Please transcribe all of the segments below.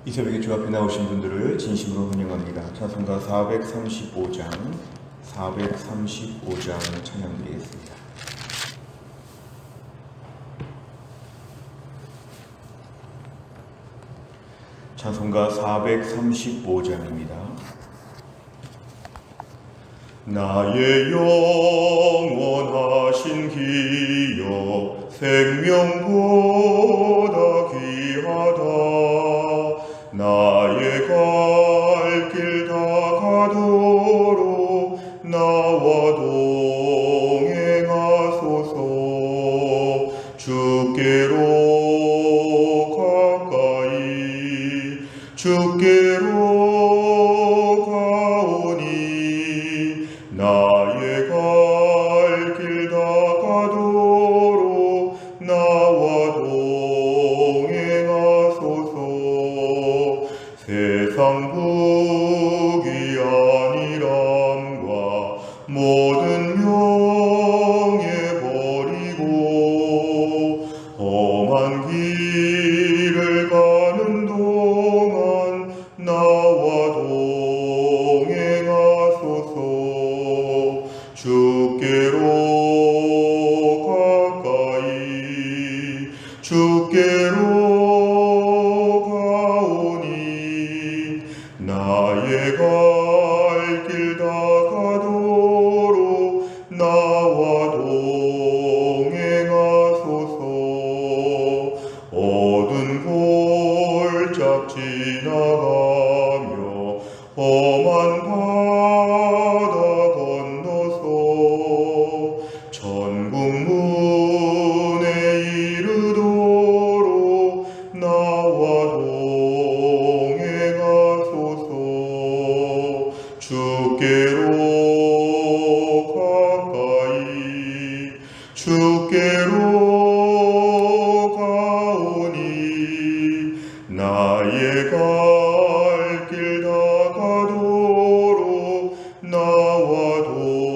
이 새벽에 주 앞에 나오신 분들을 진심으로 환영합니다. 찬송가 435장 찬양드리겠습니다. 찬송가 435장입니다. 나의 영원하신 기여 생명보다 귀하다. 나의 갈 길 다 가도록 나와 동행하소서. 주께로 가까이 주께로 가오니 나의 갈 길 다 가도록 나와 동행하소서. 세상 부귀 안일함과 모든 명예 버리고 험한 길을 가는 동안 나와 동행하소서. 주께로 가까이 주께로 나의 갈 길 다 가도록 나와 동행하소서. 어두운 골짝 지나가며 험한 바다 건너서 천국문에 이르도록 나와 주께로 가까이 주께로 가오니 나의 갈 길 다 가도록 나와 동행하소서.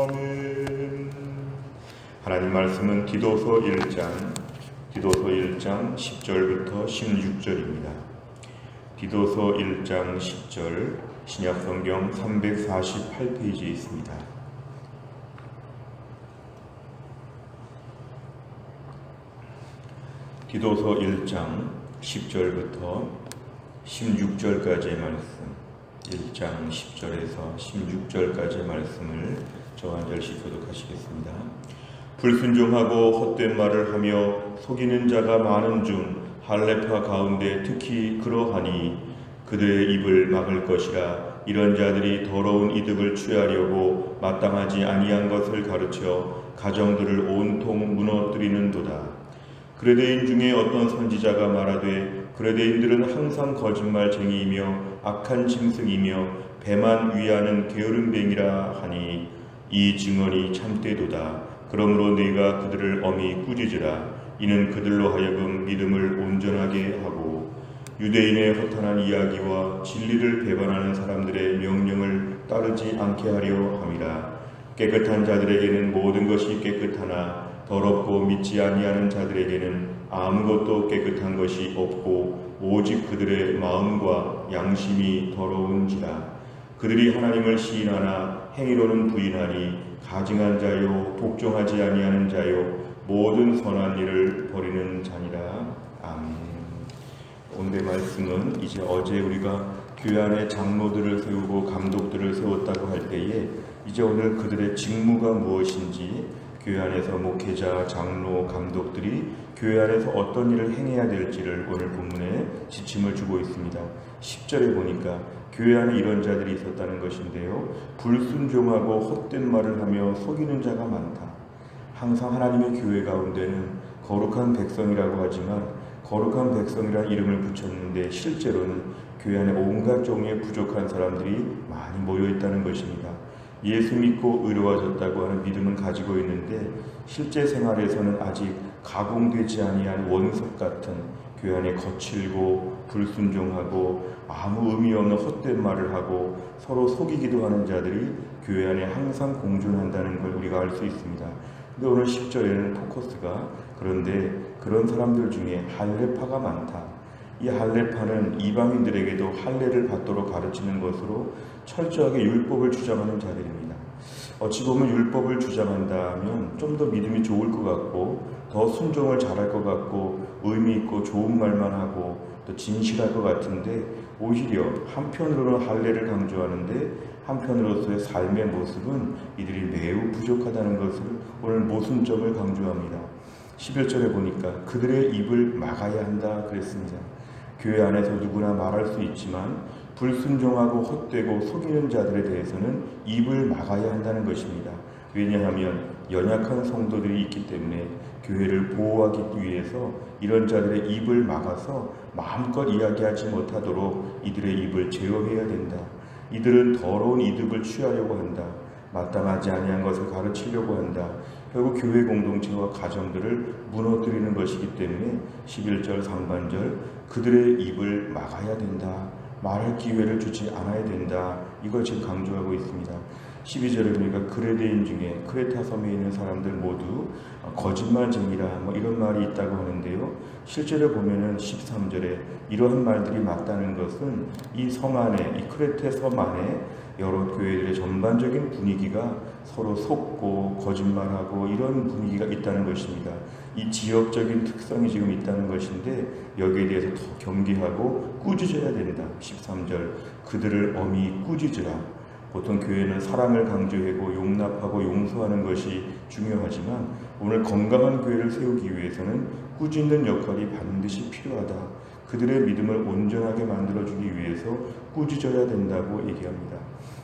아멘. 하나님 말씀은 디도서 1장 10절부터 16절입니다. 디도서 1장 10절 신약성경 348페이지에 있습니다. 디도서 1장 10절부터 16절까지의 말씀, 1장 10절에서 16절까지의 말씀을 저와 한 절씩 교독하시겠습니다. 불순종하고 헛된 말을 하며 속이는 자가 많은 중 할례파 가운데 특히 그러하니 그들의 입을 막을 것이라. 이런 자들이 더러운 이득을 취하려고 마땅하지 아니한 것을 가르쳐 가정들을 온통 무너뜨리는도다. 그레데인 중에 어떤 선지자가 말하되 그레데인들은 항상 거짓말쟁이이며 악한 짐승이며 배만 위하는 게으름뱅이라 하니 이 증언이 참되도다. 그러므로 네가 그들을 엄히 꾸짖으라. 이는 그들로 하여금 믿음을 온전하게 하고 유대인의 허탄한 이야기와 진리를 배반하는 사람들의 명령을 따르지 않게 하려 함이라. 깨끗한 자들에게는 모든 것이 깨끗하나 더럽고 믿지 아니하는 자들에게는 아무것도 깨끗한 것이 없고 오직 그들의 마음과 양심이 더러운지라. 그들이 하나님을 시인하나 행위로는 부인하니 가증한 자요 복종하지 아니하는 자요 모든 선한 일을 버리는 자니라. 아멘. 오늘의 말씀은 이제 어제 우리가 교회 안에 장로들을 세우고 감독들을 세웠다고 할 때에 이제 오늘 그들의 직무가 무엇인지, 교회 안에서 목회자, 장로, 감독들이 교회 안에서 어떤 일을 행해야 될지를 오늘 본문에 지침을 주고 있습니다. 10절에 보니까 교회 안에 이런 자들이 있었다는 것인데요. 불순종하고 헛된 말을 하며 속이는 자가 많다. 항상 하나님의 교회 가운데는 거룩한 백성이라고 하지만 거룩한 백성이라는 이름을 붙였는데 실제로는 교회 안에 온갖 종류의 부족한 사람들이 많이 모여 있다는 것입니다. 예수 믿고 의로워졌다고 하는 믿음은 가지고 있는데 실제 생활에서는 아직 가공되지 아니한 원석 같은 교회 안에 거칠고 불순종하고 아무 의미 없는 헛된 말을 하고 서로 속이기도 하는 자들이 교회 안에 항상 공존한다는 걸 우리가 알 수 있습니다. 근데 오늘 10절에는 포커스가 그런데 그런 사람들 중에 할례파가 많다. 이 할례파는 이방인들에게도 할례를 받도록 가르치는 것으로 철저하게 율법을 주장하는 자들입니다. 어찌 보면 율법을 주장한다면 좀 더 믿음이 좋을 것 같고 더 순종을 잘할 것 같고 의미 있고 좋은 말만 하고 또 진실할 것 같은데 오히려 한편으로는 할례를 강조하는데 한편으로서의 삶의 모습은 이들이 매우 부족하다는 것을 오늘 모순점을 강조합니다. 11절에 보니까 그들의 입을 막아야 한다 그랬습니다. 교회 안에서 누구나 말할 수 있지만 불순종하고 헛되고 속이는 자들에 대해서는 입을 막아야 한다는 것입니다. 왜냐하면 연약한 성도들이 있기 때문에 교회를 보호하기 위해서 이런 자들의 입을 막아서 마음껏 이야기하지 못하도록 이들의 입을 제어해야 된다. 이들은 더러운 이득을 취하려고 한다. 마땅하지 아니한 것을 가르치려고 한다. 결국 교회 공동체와 가정들을 무너뜨리는 것이기 때문에 11절 상반절 그들의 입을 막아야 된다. 말할 기회를 주지 않아야 된다. 이걸 지금 강조하고 있습니다. 12절에 보니까 그레데인 중에 크레타 섬에 있는 사람들 모두 거짓말쟁이라 이런 말이 있다고 하는데요. 실제로 보면은 13절에 이러한 말들이 맞다는 것은 이 섬 안에, 이 크레테 섬 안에 여러 교회들의 전반적인 분위기가 서로 속고 거짓말하고 이런 분위기가 있다는 것입니다. 이 지역적인 특성이 지금 있다는 것인데 여기에 대해서 더 경계하고 꾸짖어야 된다. 13절 그들을 엄히 꾸짖으라. 보통 교회는 사랑을 강조하고 용납하고 용서하는 것이 중요하지만 오늘 건강한 교회를 세우기 위해서는 꾸짖는 역할이 반드시 필요하다. 그들의 믿음을 온전하게 만들어주기 위해서 꾸짖어야 된다고 얘기합니다.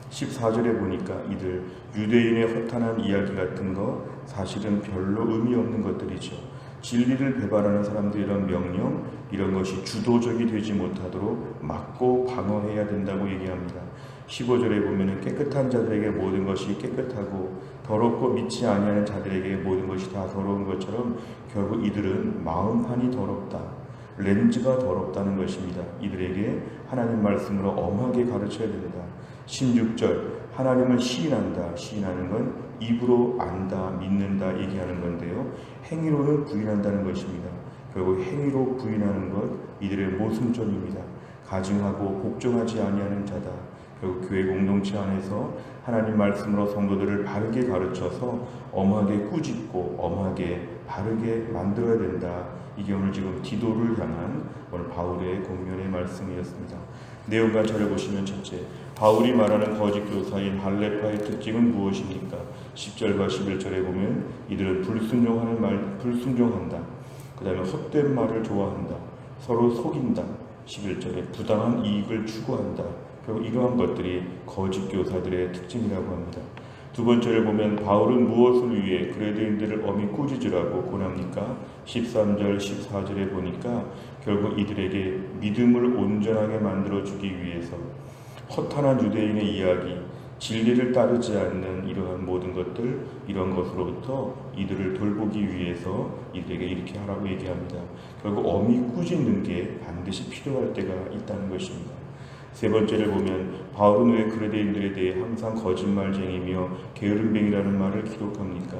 14절에 보니까 이들 유대인의 허탄한 이야기 같은 거 사실은 별로 의미 없는 것들이죠. 진리를 배반하는 사람들이란 명령 이런 것이 주도적이 되지 못하도록 막고 방어해야 된다고 얘기합니다. 15절에 보면 깨끗한 자들에게 모든 것이 깨끗하고 더럽고 믿지 아니하는 자들에게 모든 것이 다 더러운 것처럼 결국 이들은 마음판이 더럽다. 렌즈가 더럽다는 것입니다. 이들에게 하나님 말씀으로 엄하게 가르쳐야 된다. 16절 하나님을 시인한다. 시인하는 건 입으로 안다, 믿는다 얘기하는 건데요. 행위로는 부인한다는 것입니다. 결국 행위로 부인하는 것 이들의 모순점입니다. 가증하고 복종하지 아니하는 자다. 결국 교회 공동체 안에서 하나님 말씀으로 성도들을 바르게 가르쳐서 엄하게 꾸짖고 엄하게 바르게 만들어야 된다. 이게 오늘 지금 디도를 향한 오늘 바울의 권면의 말씀이었습니다. 내용과 절을 보시면 첫째, 바울이 말하는 거짓 교사인 할례파의 특징은 무엇입니까? 10절과 11절에 보면 이들은 불순종한다. 그 다음에 헛된 말을 좋아한다. 서로 속인다. 11절에 부당한 이익을 추구한다. 결국 이러한 것들이 거짓 교사들의 특징이라고 합니다. 두 번째를 보면 바울은 무엇을 위해 그레데인들을 엄히 꾸짖으라고 권합니까? 13절, 14절에 보니까 결국 이들에게 믿음을 온전하게 만들어주기 위해서 허탄한 유대인의 이야기, 진리를 따르지 않는 이러한 모든 것들, 이런 것으로부터 이들을 돌보기 위해서 이들에게 이렇게 하라고 얘기합니다. 결국 엄히 꾸짖는 게 반드시 필요할 때가 있다는 것입니다. 세 번째를 보면 바울은 왜 그레데인들에 대해 항상 거짓말쟁이며 게으름뱅이라는 말을 기록합니까?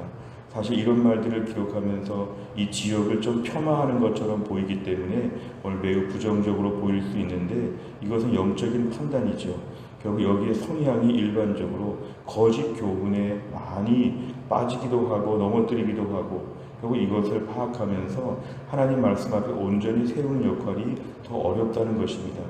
사실 이런 말들을 기록하면서 이 지역을 좀 폄하하는 것처럼 보이기 때문에 오늘 매우 부정적으로 보일 수 있는데 이것은 영적인 판단이죠. 결국 여기에 성향이 일반적으로 거짓 교훈에 많이 빠지기도 하고 넘어뜨리기도 하고 결국 이것을 파악하면서 하나님 말씀 앞에 온전히 세우는 역할이 더 어렵다는 것입니다.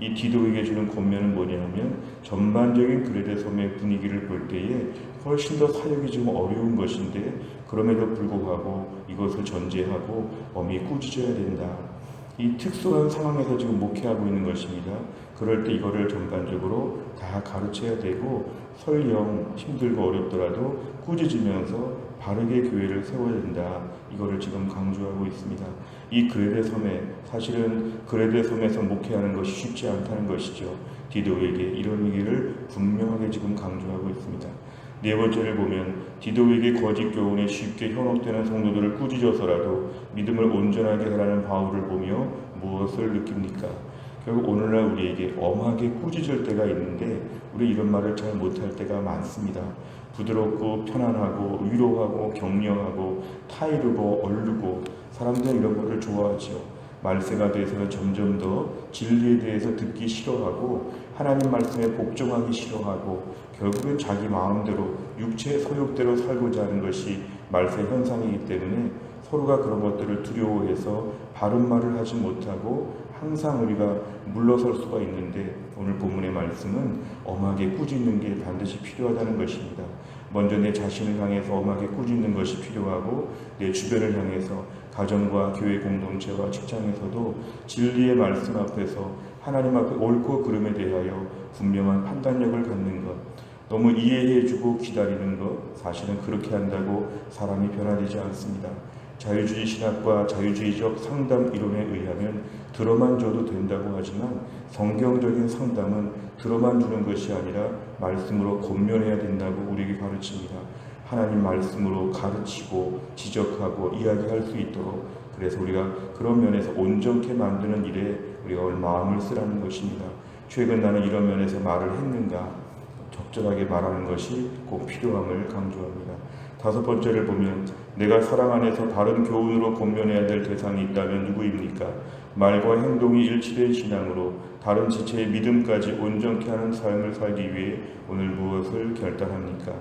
이 디도에게 주는 권면은 뭐냐면 전반적인 그레데 섬의 분위기를 볼 때에 훨씬 더 사역이 좀 어려운 것인데 그럼에도 불구하고 이것을 전제하고 엄히 꾸짖어야 된다. 이 특수한 상황에서 지금 목회하고 있는 것입니다. 그럴 때 이거를 전반적으로 다 가르쳐야 되고 설령 힘들고 어렵더라도 꾸짖으면서 바르게 교회를 세워야 된다. 이거를 지금 강조하고 있습니다. 이 그레데 섬에 사실은 그레데 섬에서 목회하는 것이 쉽지 않다는 것이죠. 디도에게 이런 얘기를 분명하게 지금 강조하고 있습니다. 네 번째를 보면 디도에게 거짓 교훈에 쉽게 현혹되는 성도들을 꾸짖어서라도 믿음을 온전하게 하라는 바울을 보며 무엇을 느낍니까? 결국 오늘날 우리에게 엄하게 꾸짖을 때가 있는데 우리 이런 말을 잘 못할 때가 많습니다. 부드럽고 편안하고 위로하고 격려하고 타이르고 얼르고 사람들은 이런 것을 좋아하지요. 말세가 돼서 점점 더 진리에 대해서 듣기 싫어하고 하나님 말씀에 복종하기 싫어하고 결국은 자기 마음대로 육체의 소욕대로 살고자 하는 것이 말세 현상이기 때문에 서로가 그런 것들을 두려워해서 바른 말을 하지 못하고 항상 우리가 물러설 수가 있는데 오늘 본문의 말씀은 엄하게 꾸짖는 게 반드시 필요하다는 것입니다. 먼저 내 자신을 향해서 엄하게 꾸짖는 것이 필요하고 내 주변을 향해서 가정과 교회 공동체와 직장에서도 진리의 말씀 앞에서 하나님 앞에 옳고 그름에 대하여 분명한 판단력을 갖는 것, 너무 이해해주고 기다리는 것, 사실은 그렇게 한다고 사람이 변화되지 않습니다. 자유주의 신학과 자유주의적 상담 이론에 의하면 들어만 줘도 된다고 하지만 성경적인 상담은 들어만 주는 것이 아니라 말씀으로 권면해야 된다고 우리에게 가르칩니다. 하나님 말씀으로 가르치고 지적하고 이야기할 수 있도록, 그래서 우리가 그런 면에서 온전케 만드는 일에 우리가 오늘 마음을 쓰라는 것입니다. 최근 나는 이런 면에서 말을 했는가, 적절하게 말하는 것이 꼭 필요함을 강조합니다. 다섯 번째를 보면 내가 사랑 안에서 바른 교훈으로 권면해야 될 대상이 있다면 누구입니까? 말과 행동이 일치된 신앙으로 다른 지체의 믿음까지 온전케 하는 삶을 살기 위해 오늘 무엇을 결단합니까?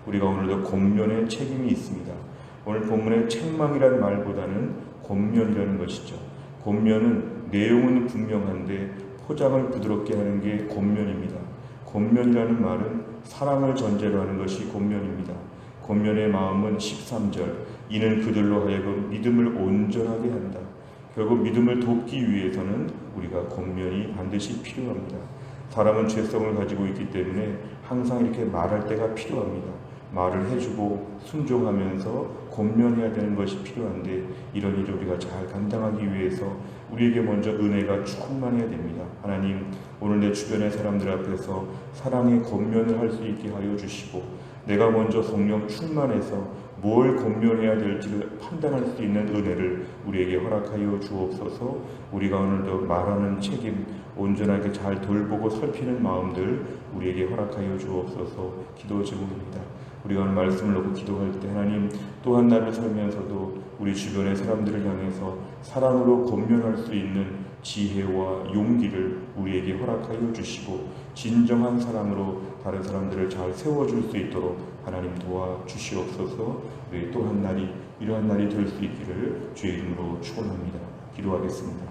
우리가 오늘도 권면의 책임이 있습니다. 오늘 본문의 책망이라는 말보다는 권면이라는 것이죠. 권면은 내용은 분명한데 포장을 부드럽게 하는 게 권면입니다. 권면이라는 말은 사랑을 전제로 하는 것이 권면입니다. 권면의 마음은 13절, 이는 그들로 하여금 믿음을 온전하게 한다. 결국 믿음을 돕기 위해서는 우리가 권면이 반드시 필요합니다. 사람은 죄성을 가지고 있기 때문에 항상 이렇게 말할 때가 필요합니다. 말을 해주고 순종하면서 권면해야 되는 것이 필요한데 이런 일을 우리가 잘 감당하기 위해서 우리에게 먼저 은혜가 충만해야 됩니다. 하나님, 오늘 내 주변의 사람들 앞에서 사랑의 권면을 할 수 있게 하여 주시고 내가 먼저 성령 충만해서 뭘 권면해야 될지를 판단할 수 있는 은혜를 우리에게 허락하여 주옵소서. 우리가 오늘도 말하는 책임 온전하게 잘 돌보고 살피는 마음들 우리에게 허락하여 주옵소서. 기도 제목입니다. 우리가 오늘 말씀을 놓고 기도할 때 하나님, 또 한 날을 살면서도 우리 주변의 사람들을 향해서 사랑으로 권면할 수 있는 지혜와 용기를 우리에게 허락하여 주시고 진정한 사랑으로 다른 사람들을 잘 세워줄 수 있도록 하나님 도와주시옵소서. 우리 또 한 날이 이러한 날이 될 수 있기를 주의 이름으로 축원합니다. 기도하겠습니다.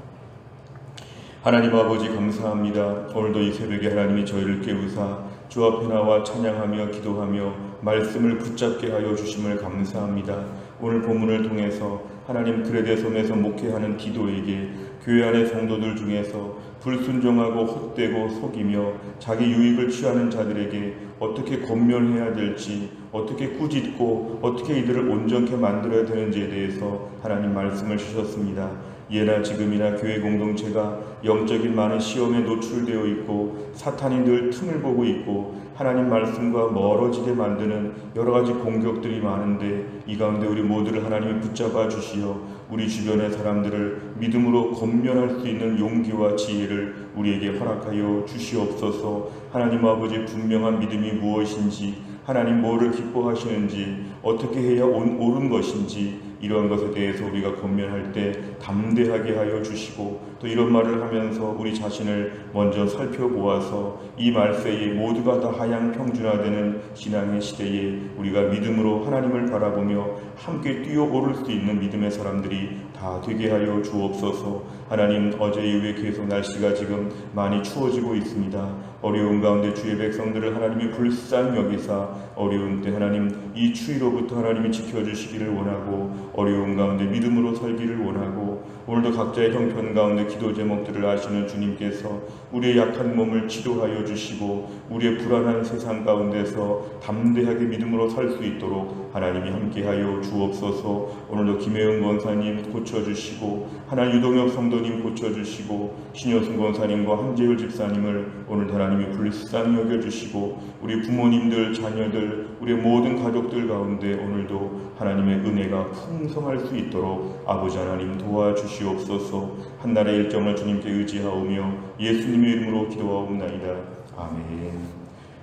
하나님 아버지 감사합니다. 오늘도 이 새벽에 하나님이 저희를 깨우사 주 앞에 나와 찬양하며 기도하며 말씀을 붙잡게 하여 주심을 감사합니다. 오늘 본문을 통해서 하나님 그레데섬에서 목회하는 디도에게 교회 안의 성도들 중에서 불순종하고 헛되고 속이며 자기 유익을 취하는 자들에게 어떻게 권면해야 될지, 어떻게 꾸짖고 어떻게 이들을 온전케 만들어야 되는지에 대해서 하나님 말씀을 주셨습니다. 예나 지금이나 교회 공동체가 영적인 많은 시험에 노출되어 있고 사탄이 늘 틈을 보고 있고 하나님 말씀과 멀어지게 만드는 여러 가지 공격들이 많은데 이 가운데 우리 모두를 하나님이 붙잡아 주시어 우리 주변의 사람들을 믿음으로 권면할 수 있는 용기와 지혜를 우리에게 허락하여 주시옵소서. 하나님 아버지, 분명한 믿음이 무엇인지, 하나님 뭐를 기뻐하시는지, 어떻게 해야 옳은 것인지 이러한 것에 대해서 우리가 권면할 때 담대하게 하여 주시고 또 이런 말을 하면서 우리 자신을 먼저 살펴보아서 이 말세에 모두가 다 하향 평준화되는 신앙의 시대에 우리가 믿음으로 하나님을 바라보며 함께 뛰어오를 수 있는 믿음의 사람들이 다 되게 하여 주옵소서. 하나님, 어제 이후에 계속 날씨가 지금 많이 추워지고 있습니다. 어려운 가운데 주의 백성들을 하나님이 불쌍히 여기사 어려운 때 하나님 이 추위로부터 하나님이 지켜주시기를 원하고 어려운 가운데 믿음으로 살기를 원하고 오늘도 각자의 형편 가운데 기도 제목들을 아시는 주님께서 우리의 약한 몸을 치료하여 주시고 우리의 불안한 세상 가운데서 담대하게 믿음으로 살 수 있도록 하나님이 함께하여 주옵소서. 오늘도 김혜영 권사님 고쳐주시고 하나님 유동혁 성도님 고쳐주시고 신효승 권사님과 한재율 집사님을 오늘 하나님이 불쌍히 여겨주시고 우리 부모님들, 자녀들, 우리의 모든 가족들 가운데 오늘도 하나님의 은혜가 풍성할 수 있도록 아버지 하나님 도와주시옵소서. 한날의 일정을 주님께 의지하오며 예수님의 이름으로 기도하옵나이다. 아멘.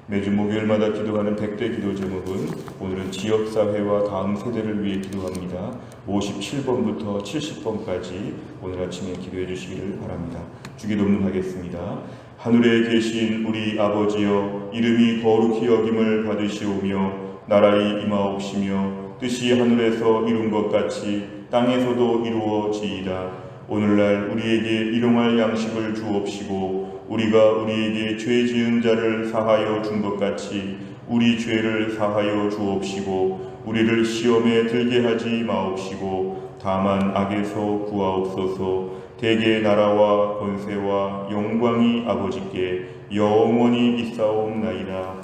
매주 목요일마다 기도하는 100대 기도 제목은 오늘은 지역사회와 다음 세대를 위해 기도합니다. 57번부터 70번까지 오늘 아침에 기도해 주시기를 바랍니다. 주기도문 하겠습니다. 하늘에 계신 우리 아버지여, 이름이 거룩히 여김을 받으시오며 나라의 임하옵시며 뜻이 하늘에서 이룬 것 같이 땅에서도 이루어지이다. 오늘날 우리에게 일용할 양식을 주옵시고 우리가 우리에게 죄 지은 자를 사하여 준 것 같이 우리 죄를 사하여 주옵시고 우리를 시험에 들게 하지 마옵시고 다만 악에서 구하옵소서. 대개 나라와 권세와 영광이 아버지께 영원히 있사옵나이다.